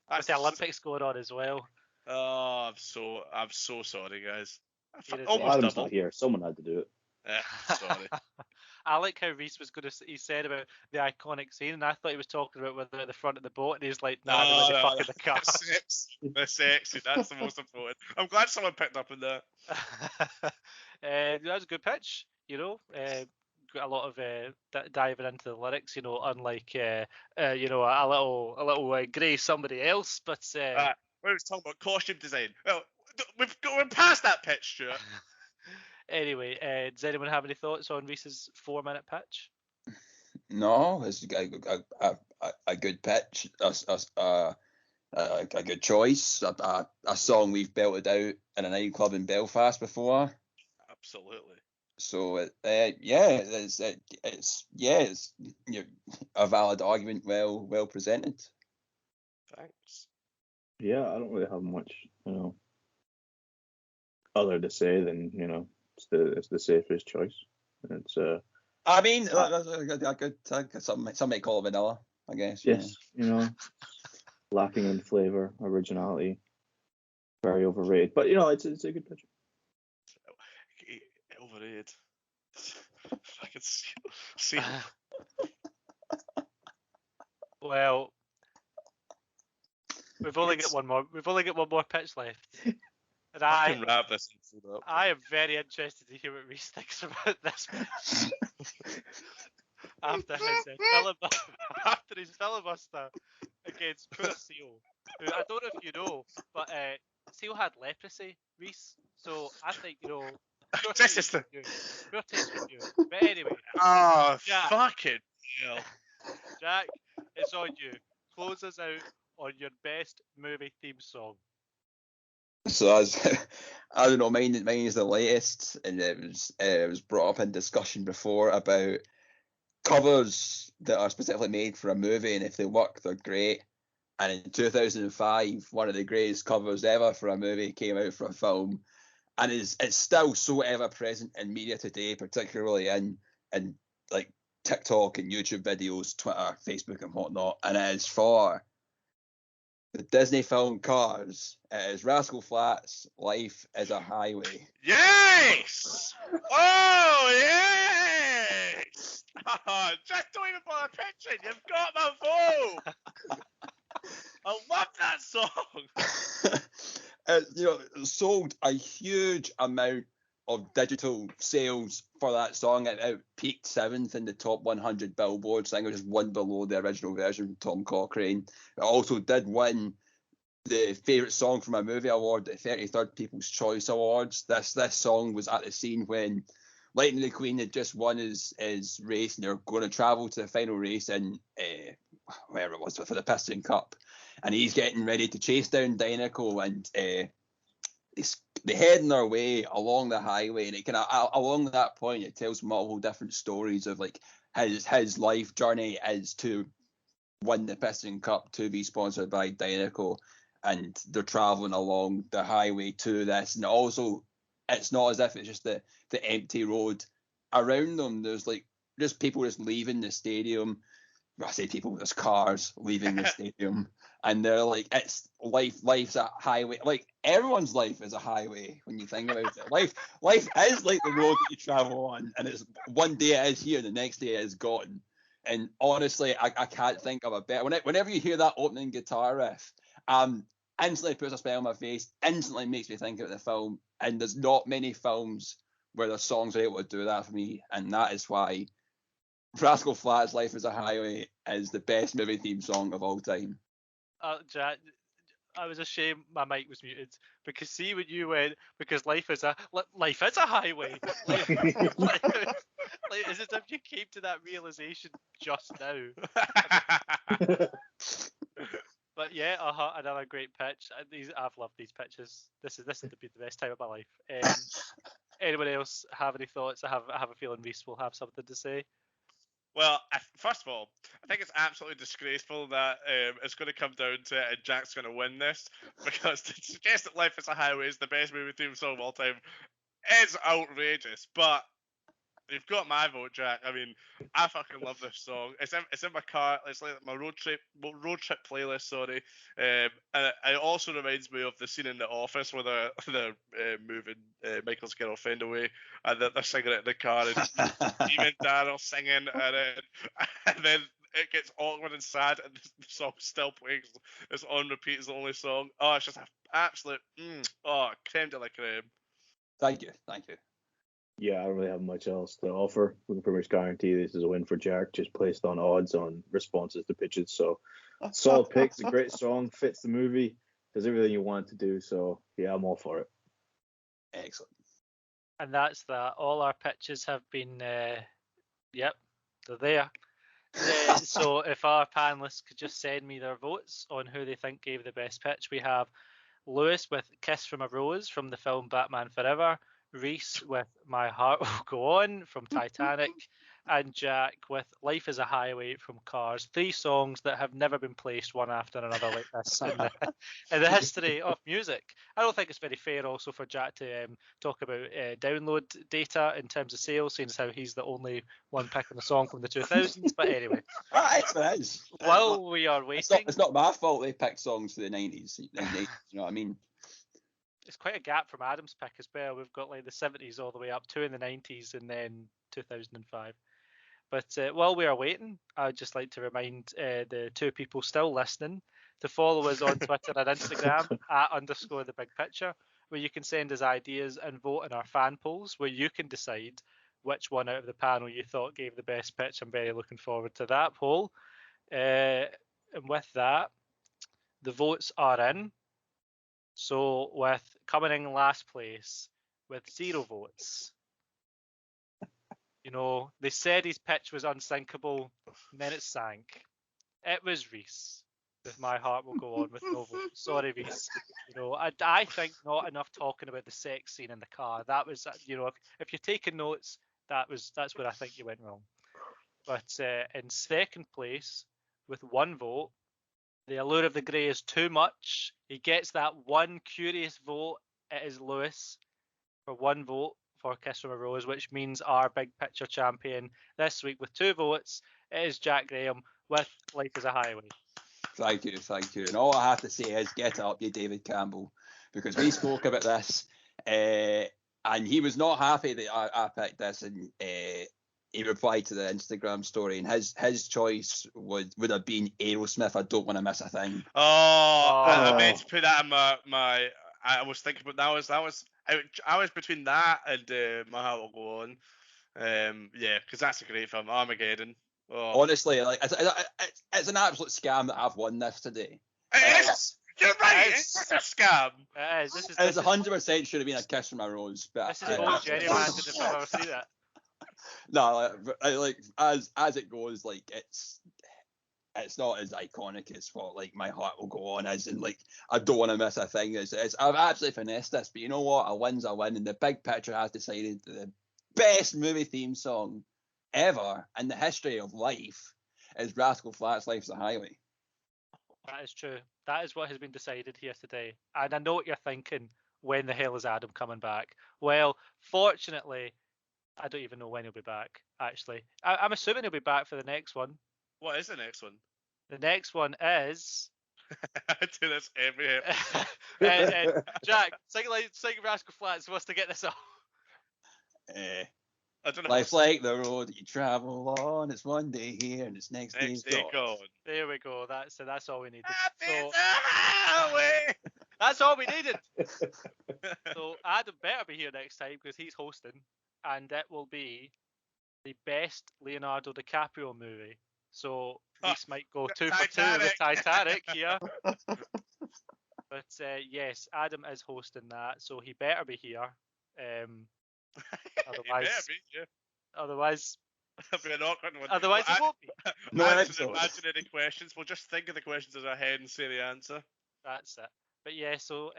That's the Olympics going on as well. Oh, I'm so sorry, guys. Well, Adam's not here. Someone had to do it. Sorry. I like how Rhys was he said about the iconic scene, and I thought he was talking about whether at the front of the boat, and he's like, "Nah, the fuck in the car." The sexy, that's the most important. I'm glad someone picked up on that. That was a good pitch, got a lot of diving into the lyrics, unlike a little Grey somebody else, but we were talking about costume design. Well, we're past that pitch, Stuart. Anyway, does anyone have any thoughts on Rhys's 4-minute pitch? No, it's a good pitch, a good choice, a song we've belted out in a nightclub in Belfast before. Absolutely. So it's a valid argument, well presented. Thanks. Yeah, I don't really have much, other to say than it's the safest choice. It's I mean, some may call it vanilla, I guess. Yes, lacking in flavor, originality, very overrated. But it's a good picture. Overrated. Fucking see. Well, we've only got one more pitch left. And I can wrap this up. I am very interested to hear what Rhys thinks about this pitch. after his filibuster against poor Seal, who I don't know if you know, but Seal had leprosy, Rhys. So I think this is pure taste with you. But anyway. Oh, fucking hell. Jack, it's on you. Close us out on your best movie theme song. So I don't know, mine is the latest, and it was brought up in discussion before about covers that are specifically made for a movie, and if they work, they're great. And in 2005, one of the greatest covers ever for a movie came out for a film, and it's still so ever present in media today, particularly in like TikTok and YouTube videos, Twitter, Facebook, and whatnot. And it is for the Disney film Cars. It is Rascal Flatts' Life is a Highway. Yes! Oh, yes! Oh, just don't even bother pitching. You've got my vote. I love that song. It sold a huge amount of digital sales for that song. It peaked 7th in the top 100 billboards. I think it was just one below the original version from Tom Cochrane. It also did win the favourite song from a movie award at 33rd People's Choice Awards. This song was at the scene when Lightning McQueen had just won his race, and they were going to travel to the final race in wherever it was for the Piston Cup, and he's getting ready to chase down Dinoco, and they're heading their way along the highway, and it kind of along that point it tells multiple different stories of like his life journey is to win the Piston Cup, to be sponsored by Dinoco, and they're traveling along the highway to this, and also it's not as if it's just the empty road around them. There's like just people just leaving the stadium. I say people, there's cars leaving the stadium, and they're like, it's life's a highway. Like everyone's life is a highway when you think about it. Life is like the road that you travel on, and it's one day it is here, the next day it is gone. And honestly, I can't think of a better. Whenever you hear that opening guitar riff, instantly puts a smile on my face, instantly makes me think of the film. And there's not many films where their songs are able to do that for me, and that is why Rascal Flatts' Life is a Highway is the best movie theme song of all time. Jack, I was ashamed my mic was muted because see when you went because life is a highway. Like, it's as if you came to that realization just now. But yeah, another great pitch. I've loved these pitches. This has been the best time of my life. Anyone else have any thoughts? I have a feeling Rhys will have something to say. Well, first of all, I think it's absolutely disgraceful that it's going to come down to it and Jack's going to win this, because to suggest that Life is a Highway is the best movie theme song of all time is outrageous. But you've got my vote, Jack. I mean, I fucking love this song. It's in my car. It's like my road trip playlist. Sorry, and it also reminds me of the scene in The Office where they're moving Michael's girlfriend away, and they're singing it in the car, and Steve and Dan are singing, and then it gets awkward and sad, and the song's still playing. It's on repeat. It's the only song. Oh, it's just an absolute creme de la creme. Thank you. Yeah, I don't really have much else to offer. We can pretty much guarantee this is a win for Jack, just placed on odds on responses to pitches. So, solid pick. It's a great song, fits the movie, does everything you want it to do. So, yeah, I'm all for it. Excellent. And that's that. All our pitches have been, they're there. So if our panelists could just send me their votes on who they think gave the best pitch. We have Lewis with Kiss from a Rose from the film Batman Forever, Rhys with My Heart Will Go On from Titanic, and Jack with Life is a Highway from Cars. 3 songs that have never been placed one after another like this in the history of music. I don't think it's very fair also for Jack to talk about download data in terms of sales, seeing as how he's the only one picking a song from the 2000s. But anyway, it is. While we are waiting, it's not my fault they picked songs for the 90s. You know what I mean? It's quite a gap from Adam's pick as well. We've got like the 70s all the way up, 2 in the 90s, and then 2005. But while we are waiting, I'd just like to remind the 2 people still listening to follow us on Twitter and Instagram @_the big picture, where you can send us ideas and vote in our fan polls, where you can decide which one out of the panel you thought gave the best pitch. I'm very looking forward to that poll. And with that, the votes are in. So with coming in last place with 0 votes, they said his pitch was unsinkable, and then it sank. it was Rhys. With my heart will go on with no vote. Sorry, Rhys. I think not enough talking about the sex scene in the car. That was, if you're taking notes, that's where I think you went wrong. But in second place, with 1 vote, the Allure of the Grey is too much. He gets that one curious vote. It is Lewis for 1 vote for Kiss from a Rose, which means our big picture champion this week with 2 votes is Jack Graham with Life is a Highway. Thank you. And all I have to say is get up, you David Campbell, because we spoke about this, and he was not happy that I picked this, and he replied to the Instagram story, and his choice would have been Aerosmith. I Don't Want to Miss a Thing. I meant to put that in my. I was thinking about I was between that and My Heart Will Go On. Yeah, because that's a great film. Armageddon. Oh. Honestly, like it's an absolute scam that I've won this today. It is. You're right. It's a scam. It is. This is. It's 100% should have been a Kiss from a Rose. But this is more gerrymandered if I've ever seen it. No, like as it goes, like it's not as iconic as what like My Heart Will Go On is, and like I Don't Want to Miss a Thing. I've absolutely finessed this, but you know what? A win's a win, and the big picture has decided the best movie theme song ever in the history of life is Rascal Flatts' Life's a Highway. That is true. That is what has been decided here today. And I know what you're thinking. When the hell is Adam coming back? Well, fortunately, I don't even know when he'll be back, actually. I'm assuming he'll be back for the next one. What is the next one? The next one is... I do this every episode. Jack, sing Rascal Flatts wants to get this off. I don't know. Life's like the road that you travel on. It's one day here and it's next day gone. There we go. That's all we needed. Highway. That's all we needed. So Adam better be here next time because he's hosting, and it will be the best Leonardo DiCaprio movie. So Rhys might go 2 for 2 with Titanic here. But yes, Adam is hosting that, so he better be here. Otherwise, it'll be an awkward one. Otherwise, it won't be. Imagine any questions. We'll just think of the questions in our head and say the answer. That's it. But yeah, so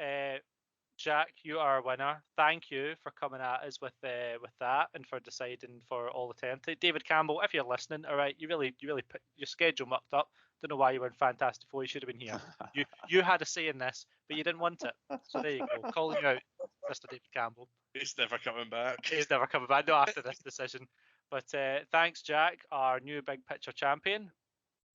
Jack, you are a winner. Thank you for coming at us with that and for deciding for all the time. David Campbell, if you're listening, all right, you really put your schedule mucked up. Don't know why you were in Fantastic Four. You should have been here. You had a say in this, but you didn't want it. So there you go. Calling you out, Mr. David Campbell. He's never coming back. He's never coming back. Not after this decision. But thanks, Jack, our new big picture champion.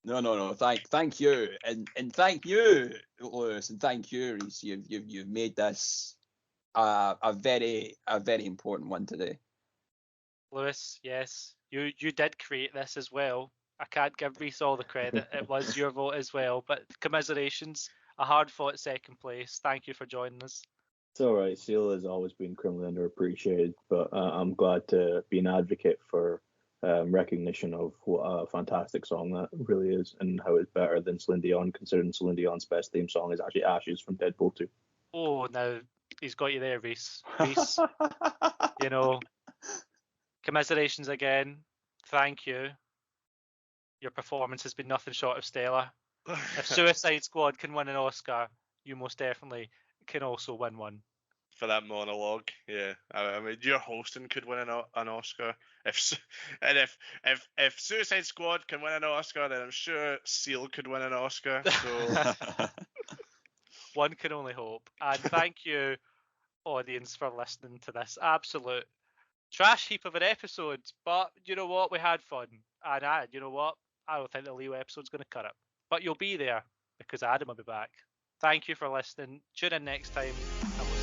No. Thank you, and thank you, Lewis, and thank you, Rhys. You've made this a very important one today. Lewis, yes, you did create this as well. I can't give Rhys all the credit. It was your vote as well. But commiserations, a hard-fought second place. Thank you for joining us. It's all right. Seal has always been criminally underappreciated, but I'm glad to be an advocate for recognition of what a fantastic song that really is, and how it's better than Celine Dion, considering Celine Dion's best theme song is actually Ashes from Deadpool 2. Oh, now he's got you there, Rhys. Commiserations again. Thank you. Your performance has been nothing short of stellar. If Suicide Squad can win an Oscar, you most definitely can also win one. For that monologue, yeah. I mean, your hosting could win an Oscar. If Suicide Squad can win an Oscar, then I'm sure Seal could win an Oscar. So one can only hope. And thank you, audience, for listening to this absolute trash heap of an episode. But you know what? We had fun. And you know what? I don't think the Leo episode's going to cut it. But you'll be there because Adam will be back. Thank you for listening. Tune in next time. And we'll